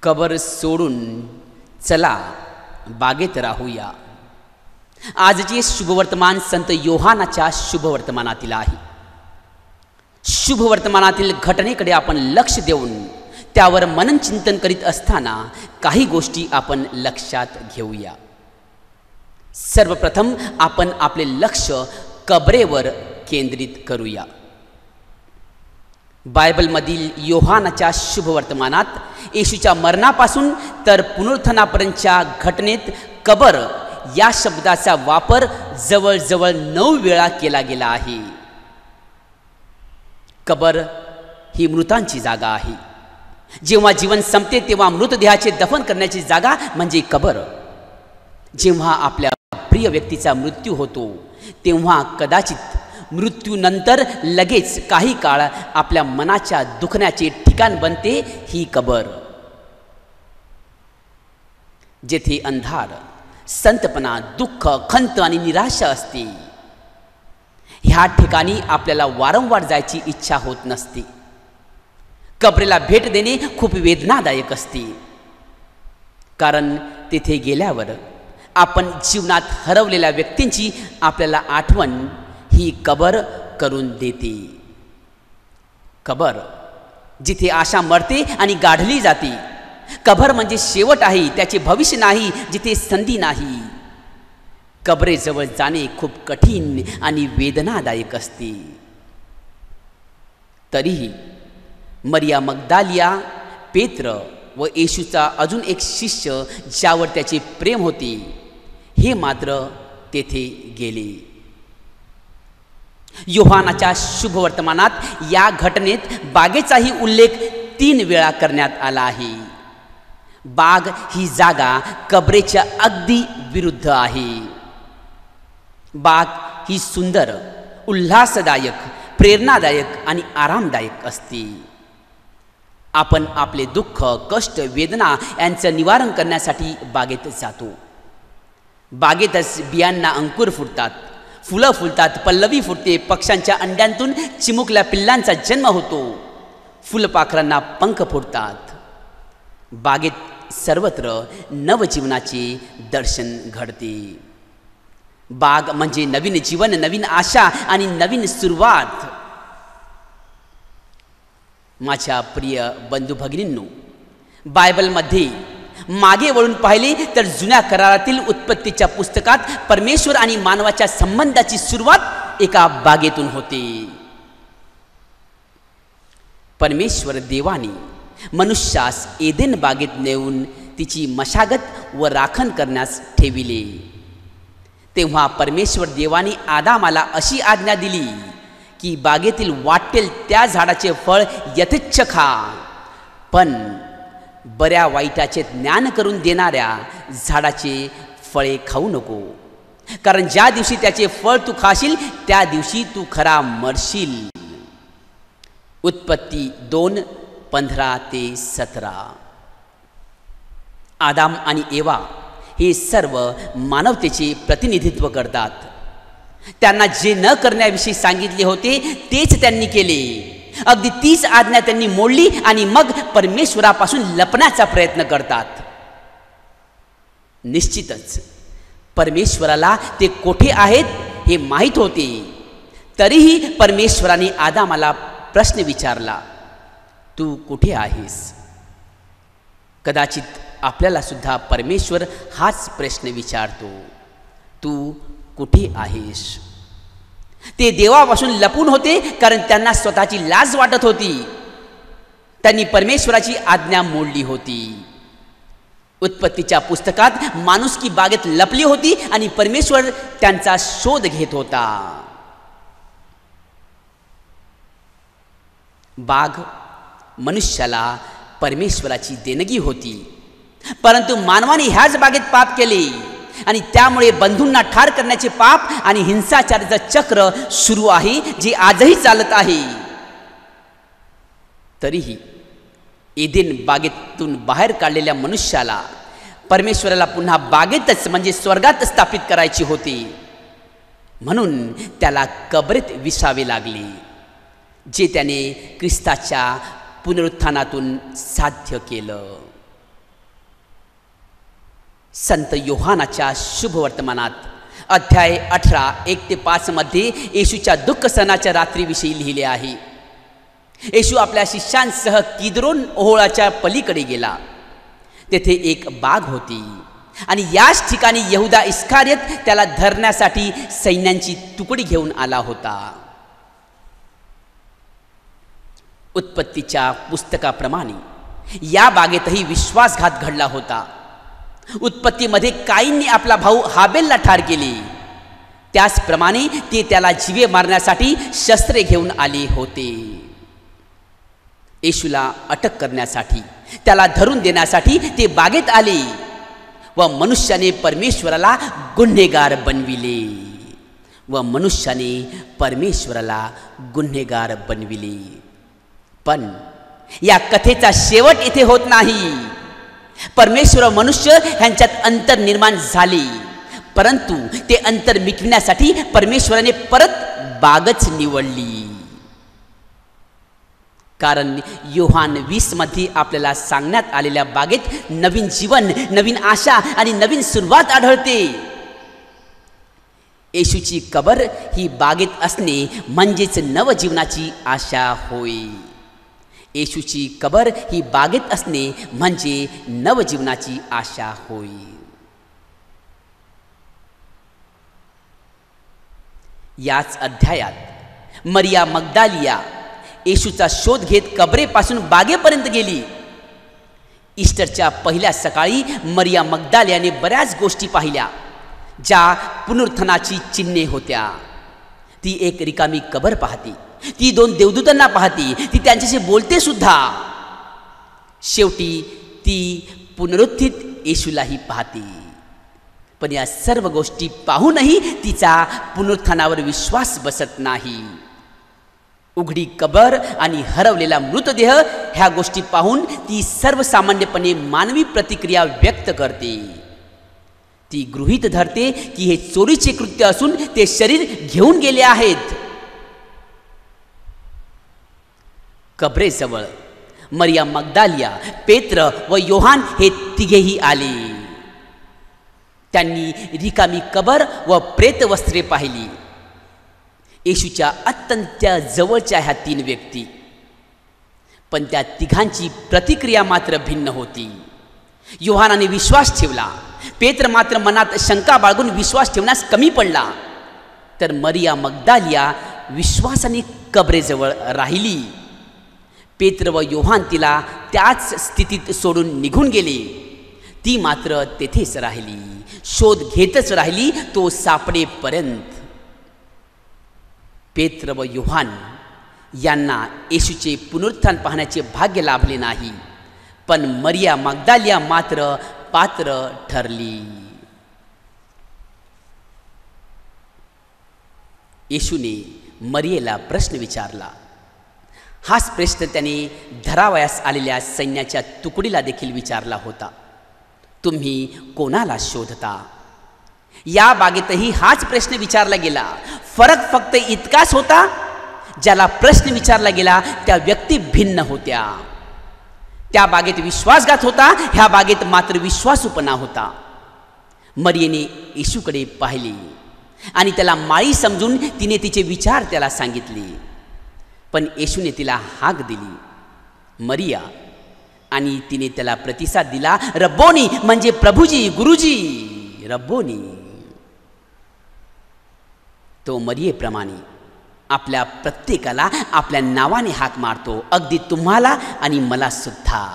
कबर सोडून चला बागेत राहूया. आजचे शुभवर्तमान संत योहानाच्या शुभवर्तमानातील आहे. शुभवर्तमानातील घटनेकडे आपण लक्ष देऊन त्यावर मनन चिंतन करीत असताना काही गोष्टी आपण लक्षात घेऊया. सर्वप्रथम आपण आपले लक्ष कबरेवर केंद्रित करूया. बायबलमधील योहानाच्या शुभवर्तमानात येशूच्या मरणापासून तर पुनरुत्थानापर्यंतच्या घटनेत कबर या शब्दाचा वापर जवळजवळ 9 वेळा केला गेला आहे. कबर ही मृतांची जागा आहे. जेव्हा जीवन संपते तेव्हा मृतदेहाचे दफन करण्याची जागा म्हणजे कबर. जेव्हा आपल्या प्रिय व्यक्तीचा मृत्यू होतो तेव्हा कदाचित मृत्यूनंतर लगेच काही काळ आपल्या मनाच्या दुखण्याचे ठिकाण बनते ही कबर. जेथे अंधार, संतपणा, दुःख, खंत आणि निराशा असते, ह्या ठिकाणी आपल्याला वारंवार जायची इच्छा होत नसते. कबरेला भेट देणे खूप वेदनादायक असते, कारण तेथे गेल्यावर आपण जीवनात हरवलेल्या व्यक्तींची आपल्याला आठवण ही कबर करून देते. कबर जिथे आशा मरते आणि गाढली जाते. कबर म्हणजे शेवट आहे, त्याचे भविष्य नाही, जिथे संधी नाही. कबरेजवळ जाणे खूप कठीण आणि वेदनादायक असते. तरीही मरिया मगदालिया, पेत्र व येशूचा अजून एक शिष्य ज्यावर त्याचे प्रेम होते, हे मात्र तेथे गेले. योहानाच्या शुभवर्तमानात या घटनेत बागेचाही उल्लेख 3 वेळा करण्यात आला आहे. बाग ही जागा कबरेच्या अगदी विरुद्ध आहे. बाग ही सुंदर, उल्हासदायक, प्रेरणादायक आणि आरामदायक असते. आपण आपले दुःख, कष्ट, वेदना यांचं निवारण करण्यासाठी बागेत जातो. बागेतच बियांना अंकुर फुटतात, फुलं फुलतात, पल्लवी फुटते, पक्ष्यांच्या अंड्यांतून चिमुकल्या पिल्लांचा जन्म होतो, फुलपाखरांना पंख फुटतात. बागेत सर्वत्र नवजीवनाचे दर्शन घडते. बाग म्हणजे नवीन जीवन, नवीन आशा आणि नवीन सुरुवात. माझ्या प्रिय बंधू भगिनींनो, बायबलमध्ये मागे वळून पाहिले तर जुन्या करारातील उत्पत्तीच्या पुस्तकात परमेश्वर आणि मानवाच्या संबंधाची सुरुवात एका बागेतून होते. परमेश्वर देवाने मनुष्यास एदेन बागेत नेऊन तिची मशागत व राखण करण्यास ठेविले. तेव्हा परमेश्वर देवाने आदामाला अशी आज्ञा दिली की बागेतील वाटेल त्या झाडाचे फळ यथेच्छ खा, पण बऱ्या वाईटाचे ज्ञान करून देणाऱ्या झाडाचे फळे खाऊ नको, कारण ज्या दिवशी त्याचे फळ तू खाशील त्या दिवशी तू खरा मरशील. उत्पत्ती 2:15-17. आदाम आणि एवा हे सर्व मानवतेचे प्रतिनिधित्व करतात. त्यांना जे न करण्याविषयी सांगितले होते तेच त्यांनी केले. अगदी तीच आज्ञा त्यांनी मोडली आणि मग परमेश्वरापासून लपण्याचा प्रयत्न करतात. निश्चितच परमेश्वराला ते कोठे आहेत हे माहीत होते, तरीही परमेश्वराने आदामाला प्रश्न विचारला, तू कुठे आहेस? कदाचित आपल्याला सुद्धा परमेश्वर हाच प्रश्न विचारतो, तू कुठे आहेस? ते देवापासून लपून होते, कारण त्यांना स्वतःची लाज वाटत होती. त्यांनी परमेश्वराची आज्ञा मोडली होती. उत्पत्तीच्या पुस्तकात माणुसकी बागेत लपली होती आणि परमेश्वर त्यांचा शोध घेत होता. बाग मनुष्याला परमेश्वराची देणगी होती, परंतु मानवाने ह्याच बागेत पाप केले आणि त्यामुळे बंधूंना ठार करण्याचे पाप आणि हिंसाचाराचं चक्र सुरू आहे, जे आजही चालत आहे. तरीही एदेन बागेतून बाहेर काढलेल्या मनुष्याला परमेश्वराला पुन्हा बागेतच म्हणजे स्वर्गात स्थापित करायची होती. म्हणून त्याला कबरेत विसावे लागले, जे त्याने ख्रिस्ताच्या पुनरुत्थानातून साध्य केलं. संत योहानाच्या शुभवर्तमानात अध्याय 18:1-5 मध्ये येशूच्या दुःख सणाच्या रात्रीविषयी लिहिले आहे. येशू आपल्या शिष्यांसह किद्रोन ओहोळाच्या पलीकडे गेला. तेथे एक बाग होती आणि याच ठिकाणी यहुदा इस्कारियत त्याला धरण्यासाठी सैन्यांची तुकडी घेऊन आला होता. उत्पत्तीच्या पुस्तकाप्रमाणे या बागेतही विश्वासघात घडला होता. उत्पत्तीमध्ये काईनने आपला भाऊ हाबेलला ठार केले, त्याचप्रमाणे ते त्याला जीवे मारण्यासाठी शस्त्रे घेऊन आले होते. येशूला अटक करण्यासाठी, त्याला धरून देण्यासाठी ते बागेत आले व मनुष्याने परमेश्वराला गुन्हेगार बनविले. पण या कथेचा शेवट इथे होत नाही. परमेश्वर व मनुष्य ह्यांच्यात अंतर निर्माण झाले, परंतु ते अंतर मिटविण्यासाठी परमेश्वराने परत बागच निवडली. कारण योहान 20 मध्ये आपल्याला सांगण्यात आलेल्या बागेत नवीन जीवन, नवीन आशा आणि नवीन सुरुवात आढळते. येशूची कबर ही बागेत असणे म्हणजेच नवजीवनाची आशा होय. येशूची कबर ही बागेत असणे म्हणजे नवजीवनाची आशा होय. याच अध्यायात मरिया मग्दालिया येशूचा शोध घेत कबरेपासून बागेपर्यंत गेली. ईस्टरच्या पहिल्या सकाळी मरिया मग्दालियाने बऱ्याच गोष्टी पाहिल्या ज्या पुनरुत्थानाची चिन्हे होत्या. ती एक रिकामी कबर पाहती, ती 2 देवदूतांना पाहती, ती त्यांच्याशी बोलते सुद्धा. शेवटी ती पुनरुत्थित येशूलाही पाहते. पण या सर्व गोष्टी पाहूनही तिचा पुनरुत्थानावर विश्वास बसत नाही. उघडी कबर आणि हरवलेला मृतदेह ह्या गोष्टी पाहून ती सर्वसामान्यपणे मानवी प्रतिक्रिया व्यक्त करते. ती गृहीत धरते की हे चोरीचे कृत्य असून ते शरीर घेऊन गेले आहेत. कबरेजवळ मरिया मग्दालिया, पेत्र व योहान हे तिघेही आले. त्यांनी रिकामी कबर व प्रेतवस्त्रे पाहिली. येशूच्या अत्यंत जवळच्या ह्या 3 व्यक्ती, पण त्या तिघांची प्रतिक्रिया मात्र भिन्न होती. योहानाने विश्वास ठेवला, पेत्र मात्र मनात शंका बाळगून विश्वास ठेवण्यास कमी पडला. तर मरिया मग्दालिया विश्वासाने कबरेजवळ राहिली. पेत्र व योहान तिला त्याच स्थितीत सोडून निघून गेले. ती मात्र तेथेच राहिली, शोध घेतच राहिली तो सापडेपर्यंत. पेत्र व योहान यांना येशूचे पुनरुत्थान पाहण्याचे भाग्य लाभले नाही, पण मरिया मग्दालिया मात्र पात्र ठरली. येशूने मरियेला प्रश्न विचारला. हाच प्रश्न त्याने धरावयास आलेल्या सैन्याच्या तुकडीला देखील विचारला होता. तुम्ही कोणाला शोधता? या बागेतही हाच प्रश्न विचारला गेला. फरक फक्त इतकाच होता, ज्याला प्रश्न विचारला गेला त्या व्यक्ती भिन्न होत्या. त्या बागेत विश्वासघात होता, ह्या बागेत मात्र विश्वासूपणा होता. मरियेने येशूकडे पाहिले आणि त्याला माळी समजून तिने तिचे विचार त्याला सांगितले. पण येशूने तिला हाक दिली, मरिया, आणि तिने त्याला प्रतिसाद दिला, रब्बोनी, म्हणजे प्रभुजी, गुरुजी, रब्बोनी. तो मरियेप्रमाणे आपल्या प्रत्येकाला आपल्या नावाने हाक मारतो, अगदी तुम्हाला आणि मला सुद्धा.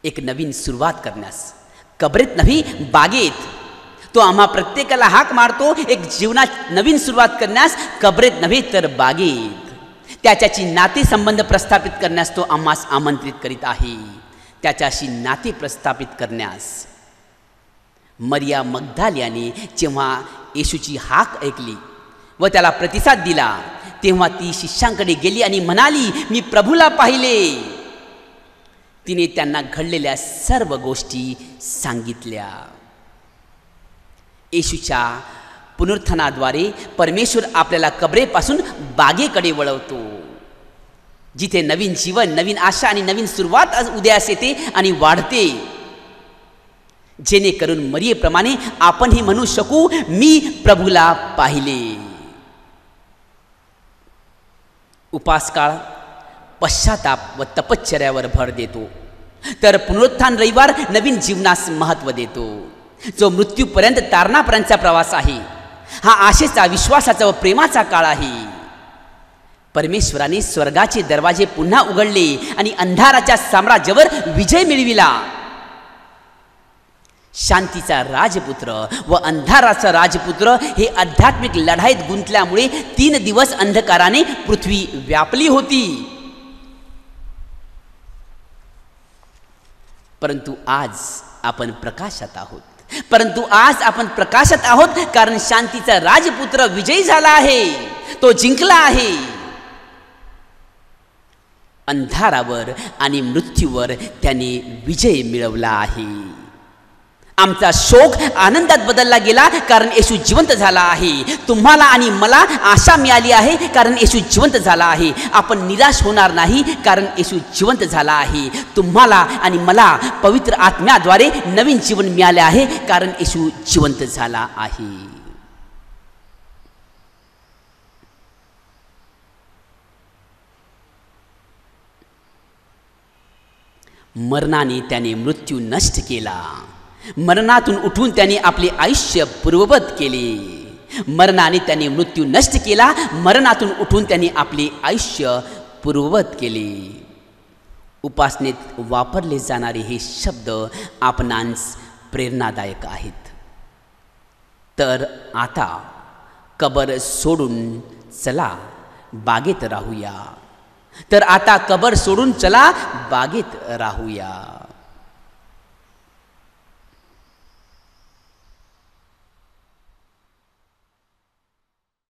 एक नवीन सुरुवात करण्यास कबरेत नव्हे, बागेत तो आम्हा प्रत्येकाला हाक मारतो. एक जीवनात नवीन सुरुवात करण्यास कबरेत नव्हे तर बागेत. त्याच्याशी नातेसंबंध प्रस्थापित करण्यास तो आम्हास आमंत्रित करीत आहे. त्याच्याशी नाते प्रस्थापित करण्यास मरिया मग्दालियाने जेव्हा येशूची हाक ऐकली व त्याला प्रतिसाद दिला, तेव्हा ती शिष्यांकडे गेली आणि म्हणाली, मी प्रभूला पाहिले. तिने त्यांना घडलेल्या सर्व गोष्टी सांगितल्या. येशूच्या पुनरुत्थानाद्वारे परमेश्वर आपल्याला कबरेपासून बागेकडे वळवतो, जिथे नवीन जीवन, नवीन आशा आणि नवीन सुरुवात उदयास येते आणि वाढते. जेणेकरून मरियेप्रमाणे आपणही म्हणू शकू, मी प्रभूला पाहिले. उपासकाळ पश्चाताप व तपश्चर्यावर भर देतो, तर पुनरुत्थान रविवार नवीन जीवनास महत्त्व देतो. जो मृत्यूपर्यंत तारणापर्यंतचा प्रवास आहे, हा आशेचा, विश्वासाचा व प्रेमाचा काळ आहे. परमेश्वराने स्वर्गाचे दरवाजे पुन्हा उघडले आणि अंधाराच्या साम्राज्यावर विजय मिळविला. शांतीचा राजपुत्र व अंधाराचा राजपुत्र हे आध्यात्मिक लढाईत गुंतल्यामुळे 3 दिवस अंधकाराने पृथ्वी व्यापली होती. परंतु आज आपण प्रकाशात आहोत. कारण शांतीचा राजपुत्र विजयी झाला आहे, तो जिंकला आहे. अंधारावर आणि मृत्यूवर त्याने विजय मिळवला आहे. आमचा शोक आनंदात बदलला गेला, कारण येशू जिवंत झाला आहे. तुम्हाला आणि मला आशा मिळाली आहे, कारण येशू जिवंत झाला आहे. आपण निराश होणार नाही, कारण येशू जिवंत झाला आहे. तुम्हाला आणि मला पवित्र आत्म्याद्वारे नवीन जीवन मिळाले आहे, कारण येशू जिवंत झाला आहे. मरणाने त्याने मृत्यू नष्ट केला. मरणातून उठून त्याने आपले आयुष्य पूर्ववत केले. मरणाने त्याने मृत्यू नष्ट केला. मरणातून उठून त्याने आपले आयुष्य पूर्ववत केले. उपासनेत वापरले जाणारे हे शब्द आपणास प्रेरणादायक आहेत. तर आता कबर सोडून चला बागेत राहूया.